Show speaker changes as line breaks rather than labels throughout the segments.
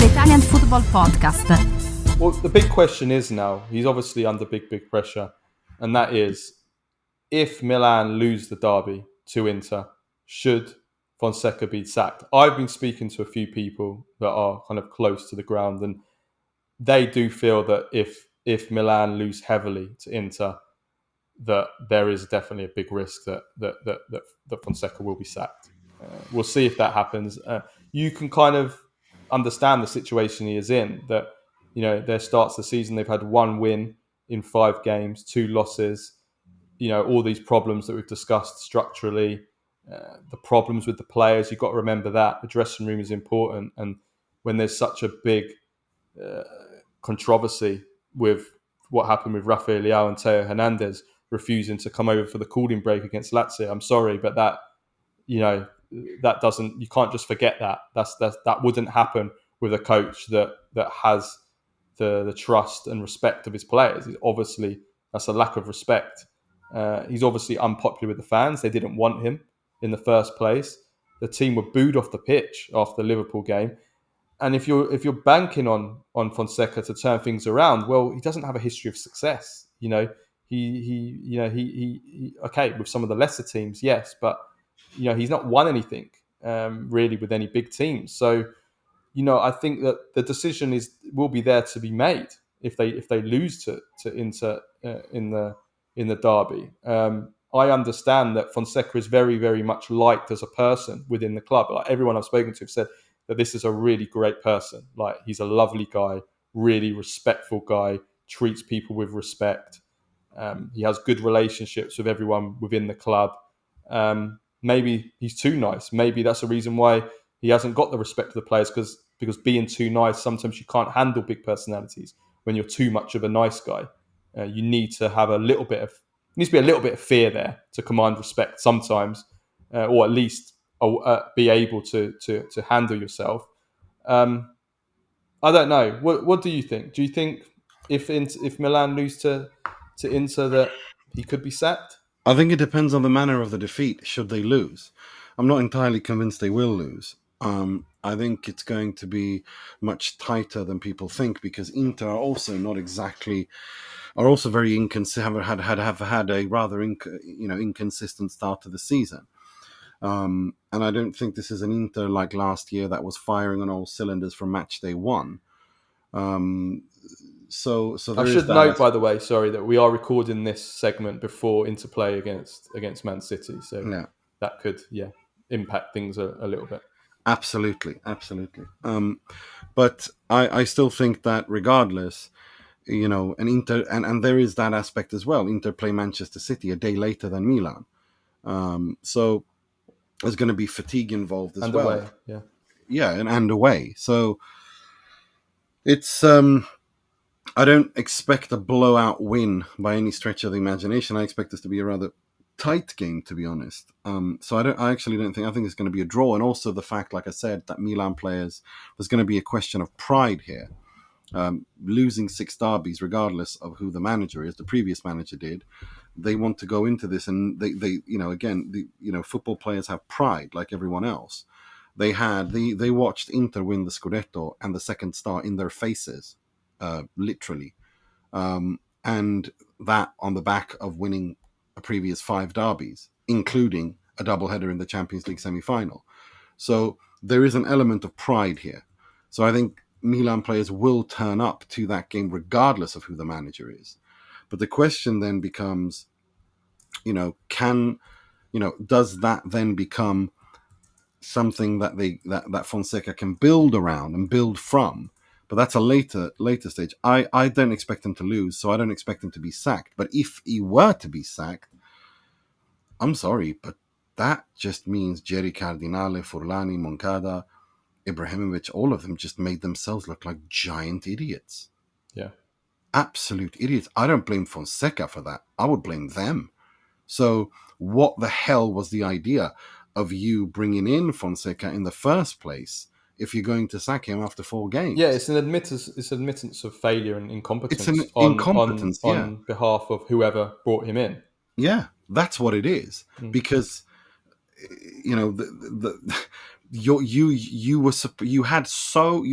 the Italian Football Podcast.
Well, the big question is now, he's obviously under big pressure, and that is, if Milan lose the derby to Inter, should Fonseca be sacked? I've been speaking to a few people that are kind of close to the ground, and they do feel that if Milan lose heavily to Inter, that there is definitely a big risk that Fonseca will be sacked. We'll see if that happens. You can kind of understand the situation he is in. That their starts the season, they've had one win in 5 games, 2 losses. All these problems that we've discussed structurally, the problems with the players. You've got to remember that the dressing room is important, and when there's such a big controversy with what happened with Rafael Leao and Theo Hernandez refusing to come over for the cooling break against Lazio. I'm sorry, but that doesn't. You can't just forget that. That wouldn't happen with a coach that has the trust and respect of his players. That's a lack of respect. He's obviously unpopular with the fans. They didn't want him in the first place. The team were booed off the pitch after the Liverpool game. And if you're banking on Fonseca to turn things around, well, he doesn't have a history of success. He okay with some of the lesser teams, yes, but he's not won anything really with any big teams. So I think that the decision will be there to be made if they lose to Inter in the derby. I understand that Fonseca is very, very much liked as a person within the club. Like everyone I've spoken to have said that this is a really great person. Like he's a lovely guy, really respectful guy, treats people with respect. He has good relationships with everyone within the club. Maybe he's too nice. Maybe that's the reason why he hasn't got the respect of the players, because being too nice, sometimes you can't handle big personalities when you're too much of a nice guy. You need to have a little bit of fear there to command respect sometimes, or at least be able to handle yourself. I don't know. What do you think? Do you think if Milan lose to Inter that he could be sacked?
I think it depends on the manner of the defeat, should they lose. I'm not entirely convinced they will lose. I think it's going to be much tighter than people think, because Inter are also very inconsistent. Have had a rather inconsistent start to the season. And I don't think this is an Inter like last year that was firing on all cylinders from match day 1. So
I should note, by the way, that we are recording this segment before Inter play against Man City, so that could impact things a little bit.
Absolutely. But I still think that regardless, an Inter, and there is that aspect as well. Inter play Manchester City a day later than Milan, so there's going to be fatigue involved as well.
Away,
and away. So it's I don't expect a blowout win by any stretch of the imagination. I expect this to be a rather tight game, to be honest. So I actually don't think. I think it's going to be a draw, and also the fact, like I said, that Milan players, there's going to be a question of pride here. Losing 6 derbies, regardless of who the manager is, the previous manager did. They want to go into this, and they football players have pride like everyone else. They watched Inter win the Scudetto and the second star in their faces, literally, and that on the back of winning a previous 5 derbies, including a doubleheader in the Champions League semi-final. So there is an element of pride here. So I think Milan players will turn up to that game regardless of who the manager is. But the question then becomes, does that then become something that Fonseca can build around and build from? But that's a later stage. I don't expect him to lose, so I don't expect him to be sacked. But if he were to be sacked, I'm sorry, but that just means Jerry Cardinale, Furlani, Moncada, Ibrahimovic, all of them just made themselves look like giant idiots.
Yeah.
Absolute idiots. I don't blame Fonseca for that. I would blame them. So what the hell was the idea of you bringing in Fonseca in the first place if you're going to sack him after 4 games?
Yeah, it's an admittance of failure and incompetence.
It's an incompetence
on behalf of whoever brought him in.
Yeah, that's what it is. Because, you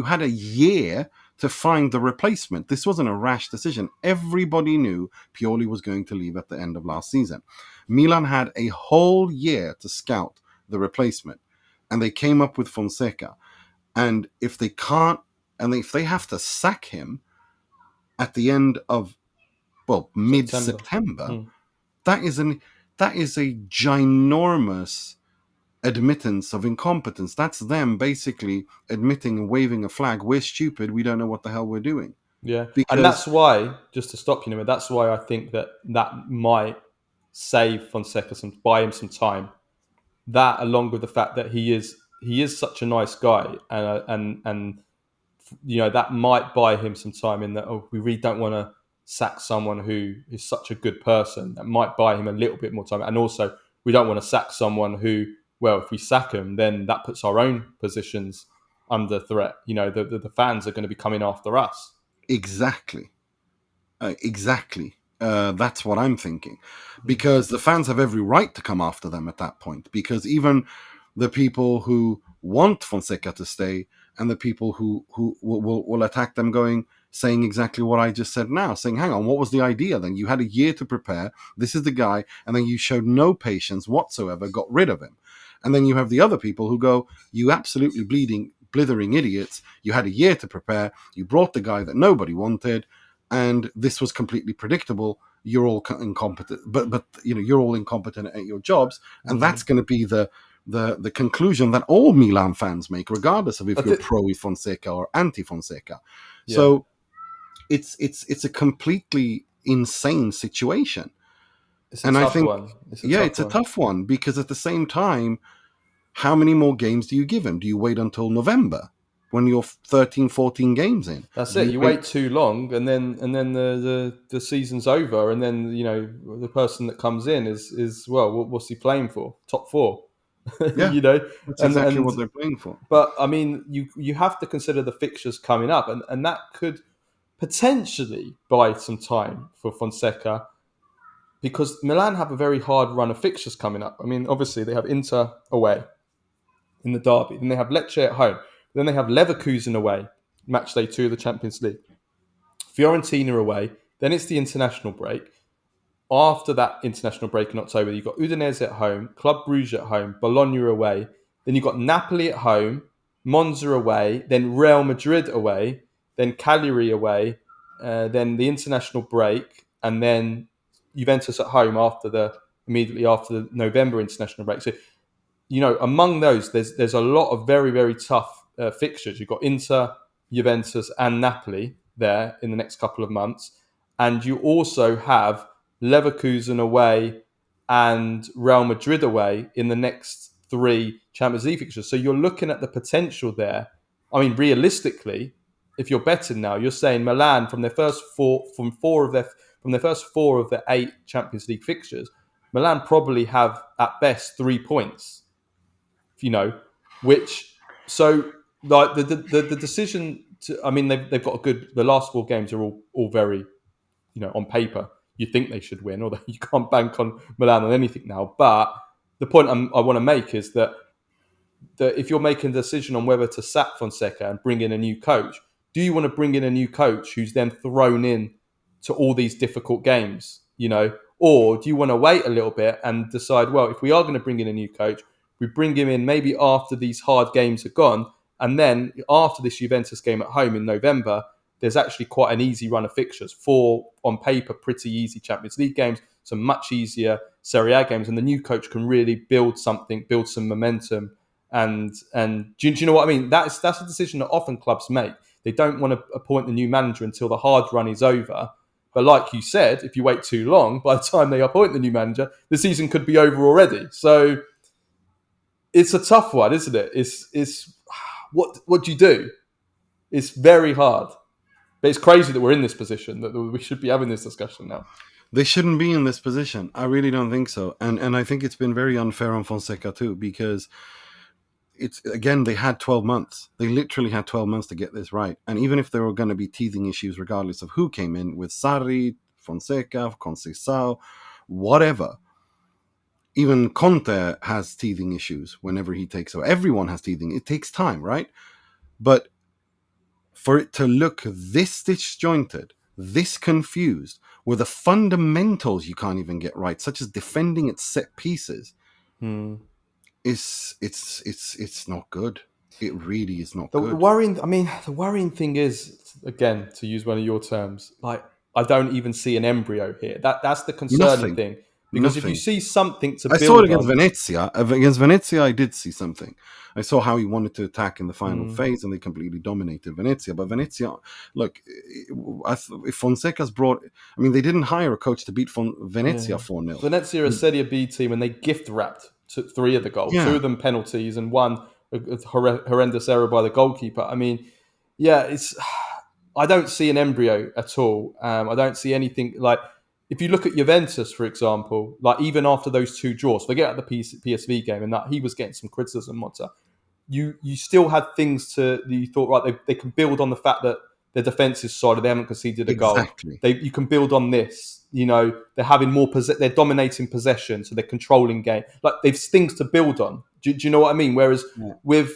had a year to find the replacement. This wasn't a rash decision. Everybody knew Pioli was going to leave at the end of last season. Milan had a whole year to scout the replacement, and they came up with Fonseca. And if they have to sack him at the end of mid-September, that is a ginormous admittance of incompetence. That's them basically admitting and waving a flag. We're stupid. We don't know what the hell we're doing.
Yeah, and
Because
that's why, just to stop you, that's why I think that might save Fonseca buy him some time. That, along with the fact that he is such a nice guy, and that might buy him some time. In that, we really don't want to sack someone who is such a good person. That might buy him a little bit more time, and also we don't want to sack someone who, well, if we sack him, then that puts our own positions under threat. The fans are going to be coming after us.
Exactly. That's what I'm thinking, because the fans have every right to come after them at that point, because even the people who want Fonseca to stay and the people who will attack them saying exactly what I just said now, saying, hang on, what was the idea then? You had a year to prepare. This is the guy. And then you showed no patience whatsoever, got rid of him. And then you have the other people who go, you absolutely blithering idiots. You had a year to prepare. You brought the guy that nobody wanted. And this was completely predictable. You're all incompetent, but you're all incompetent at your jobs, and that's going to be the conclusion that all Milan fans make, regardless of if you're pro Fonseca or anti Fonseca. Yeah. So it's a completely insane situation.
It's a tough one.
It's a tough one, because at the same time, how many more games do you give him? Do you wait until November, when you're 13, 14 games in?
That's it. You wait too long, and then the season's over, and then the person that comes in is what's he playing for? Top 4.
Yeah, that's exactly what they're playing for.
But I mean, you have to consider the fixtures coming up, and that could potentially buy some time for Fonseca, because Milan have a very hard run of fixtures coming up. I mean, obviously they have Inter away in the derby, then they have Lecce at home. Then they have Leverkusen away, match day 2 of the Champions League. Fiorentina away. Then it's the international break. After that international break in October, you've got Udinese at home, Club Brugge at home, Bologna away. Then you've got Napoli at home, Monza away, then Real Madrid away, then Cagliari away, then the international break, and then Juventus at home immediately after the November international break. So, among those, there's a lot of very, very tough fixtures. You've got Inter, Juventus, and Napoli there in the next couple of months. And you also have Leverkusen away and Real Madrid away in the next 3 Champions League fixtures. So you're looking at the potential there. I mean, realistically, if you're betting now, you're saying Milan from their first four of the 8 Champions League fixtures, Milan probably have at best 3 points. So like the decision to, I mean, they've got the last 4 games are all very, on paper, you think they should win, although you can't bank on Milan on anything now. But the point I want to make is that if you're making a decision on whether to sack Fonseca and bring in a new coach, do you want to bring in a new coach who's then thrown in to all these difficult games, or do you want to wait a little bit and decide, well, if we are going to bring in a new coach, we bring him in maybe after these hard games are gone, and then after this Juventus game at home in November, there's actually quite an easy run of fixtures. 4, on paper, pretty easy Champions League games, some much easier Serie A games, and the new coach can really build some momentum. And do you know what I mean? That's a decision that often clubs make. They don't want to appoint the new manager until the hard run is over. But like you said, if you wait too long, by the time they appoint the new manager, the season could be over already. So it's a tough one, isn't it? It's what do you do? It's very hard. But it's crazy that we're in this position, that we should be having this discussion now.
They shouldn't be in this position. I really don't think so. And I think it's been very unfair on Fonseca too, because they had 12 months. They literally had 12 months to get this right. And even if there were going to be teething issues, regardless of who came in, with Sarri, Fonseca, Conceição, whatever, Even Conte has teething issues whenever he takes over. Everyone has teething. It takes time, right? But for it to look this disjointed, this confused, with the fundamentals you can't even get right, such as defending its set pieces, it's not good. It really is not
The
good.
worrying thing is, again, to use one of your terms, like I don't even see an embryo here. That's the concerning
Nothing.
thing. Because if you
Nothing.
see something to
I saw it
build
against
on,
Venezia. Against Venezia, I did see something. I saw how he wanted to attack in the final phase, and they completely dominated Venezia. But Venezia, look, if Fonseca's brought, I mean, they didn't hire a coach to beat Venezia 4-0.
Venezia are a Serie B team, and they gift wrapped 3 of the goals, 2
Yeah,
of them penalties, and one a horrendous error by the goalkeeper. I mean, yeah, it's. I don't see an embryo at all. I don't see anything like. If you look at Juventus, for example, like even after those 2 draws, forget the PSV game, and that he was getting some criticism. You still had things that you thought, right, they can build on the fact that their defense is solid, they haven't conceded a goal.
exactly.
You can build on this. They're having more they're dominating possession, so they're controlling game. Like they've things to build on. Do you know what I mean? Whereas with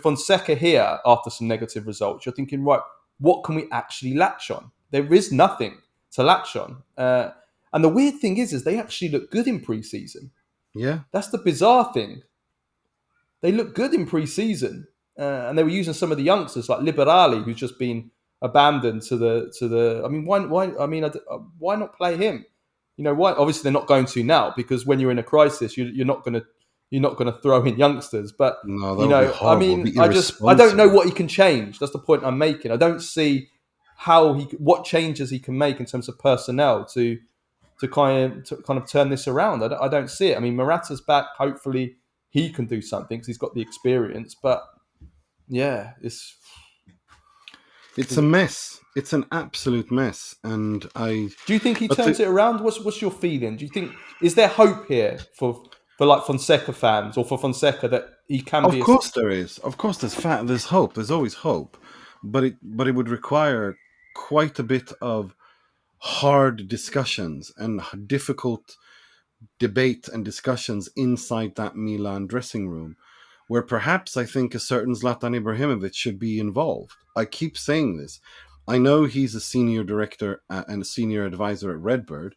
Fonseca here, after some negative results, you're thinking, right, what can we actually latch on? There is nothing to latch on. And the weird thing is they actually look good in pre-season.
Yeah,
That's the bizarre thing. They look good in pre-season, and they were using some of the youngsters like Liberali, who's just been abandoned to the. I mean, why? I mean, why not play him? Why? Obviously, they're not going to now because when you're in a crisis, you're not going to throw in youngsters. But
no, that would be
I
horrible.
mean,
It'd be
I don't know
irresponsible.
what he can change. That's the point I'm making. I don't see what changes he can make in terms of personnel to kind of turn this around. I don't see it. I mean, Morata's back. Hopefully, he can do something because he's got the experience. But yeah,
It's a mess. It's an absolute mess. And
do you think he
but
turns it around? What's your feeling? Do you think is there hope here for like Fonseca fans or for Fonseca that he can
of
be?
course there is. Of course, there's hope. There's always hope, but it would require quite a bit of hard discussions and difficult debate and discussions inside that Milan dressing room, where perhaps I think a certain Zlatan Ibrahimovic should be involved. I keep saying this. I know he's a senior director and a senior advisor at Redbird,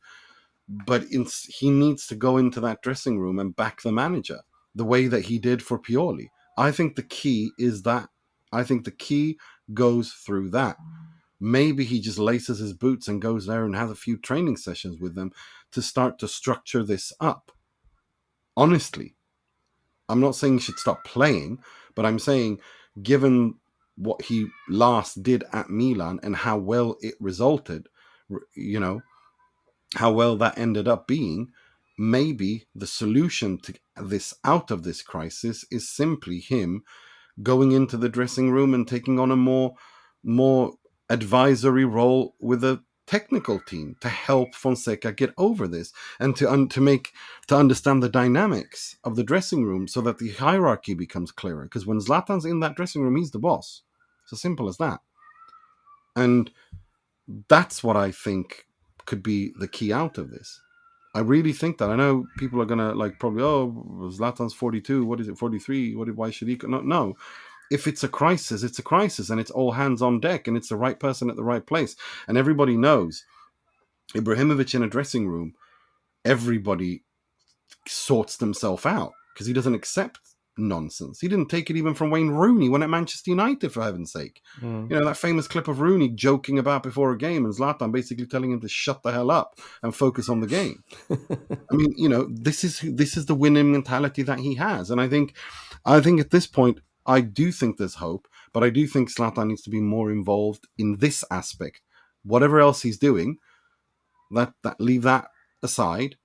but he needs to go into that dressing room and back the manager the way that he did for Pioli. I think the key is that. I think the key goes through that. Maybe he just laces his boots and goes there and has a few training sessions with them to start to structure this up. Honestly, I'm not saying he should stop playing, but I'm saying, given what he last did at Milan and how well it resulted, you know, how well that ended up being, maybe the solution to this out of this crisis is simply him going into the dressing room and taking on a more advisory role with a technical team to help Fonseca get over this and to understand the dynamics of the dressing room so that the hierarchy becomes clearer. Because when Zlatan's in that dressing room, he's the boss. It's as simple as that. And that's what I think could be the key out of this. I really think that. I know people are gonna probably, Zlatan's 42. What is it, 43? Why should he? No. If it's a crisis, it's a crisis, and it's all hands on deck, and it's the right person at the right place, and everybody knows Ibrahimovic in a dressing room. Everybody sorts themselves out because he doesn't accept nonsense. He didn't take it even from Wayne Rooney when at Manchester United, for heaven's sake. That famous clip of Rooney joking about before a game and Zlatan basically telling him to shut the hell up and focus on the game. I mean, this is the winning mentality that he has, and I think at this point, I do think there's hope, but I do think Zlatan needs to be more involved in this aspect. Whatever else he's doing, that leave that aside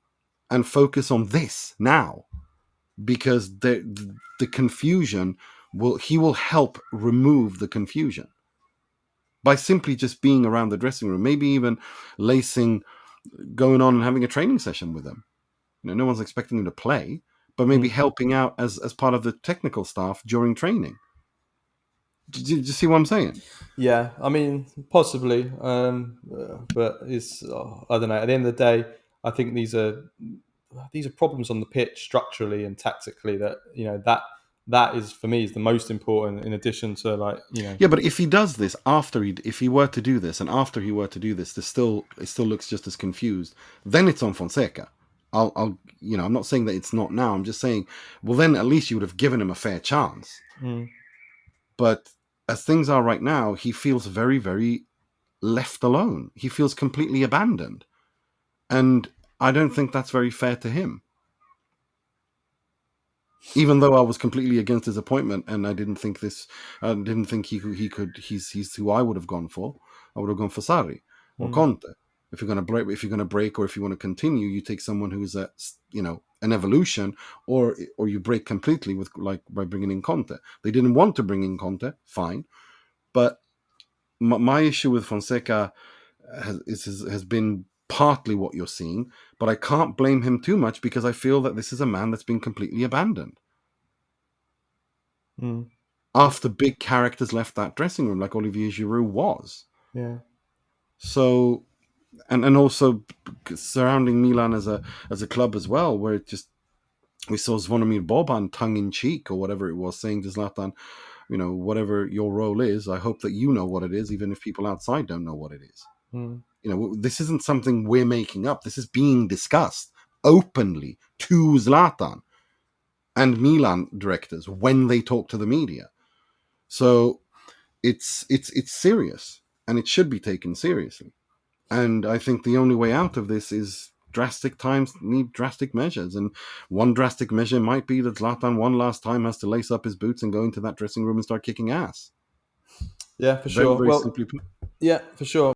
and focus on this now, because the confusion he will help remove the confusion by simply just being around the dressing room, maybe even going on and having a training session with them. No one's expecting him to play, but maybe helping out as part of the technical staff during training. Did you see what I'm saying?
Yeah, I mean, possibly, but it's I don't know. At the end of the day, I think these are these are problems on the pitch structurally and tactically that that is for me is the most important, in addition to
Yeah, but if he does this if he were to do this, and after he were to do this, it still looks just as confused, then it's on Fonseca. I'm not saying that it's not now. I'm just saying, well, then at least you would have given him a fair chance. But as things are right now, he feels very, very left alone. He feels completely abandoned, and I don't think that's very fair to him. Even though I was completely against his appointment, and I didn't think he could. He's who I would have gone for. I would have gone for Sarri or Conte. If you're going to break, or if you want to continue, you take someone who's an evolution, or you break completely by bringing in Conte. They didn't want to bring in Conte, fine, but my issue with Fonseca has been partly what you're seeing, but I can't blame him too much because I feel that this is a man that's been completely abandoned. After big characters left that dressing room, like Olivier Giroud was.
Yeah.
So, and also surrounding Milan as a club as well, where we saw Zvonimir Boban tongue in cheek or whatever it was, saying to Zlatan, whatever your role is, I hope that you know what it is, even if people outside don't know what it is. This isn't something we're making up. This is being discussed openly to Zlatan and Milan directors when they talk to the media. So it's serious, and it should be taken seriously. And I think the only way out of this is drastic times need drastic measures. And one drastic measure might be that Zlatan one last time has to lace up his boots and go into that dressing room and start kicking ass.
Yeah, for sure.
Very simply put.
Yeah, for sure.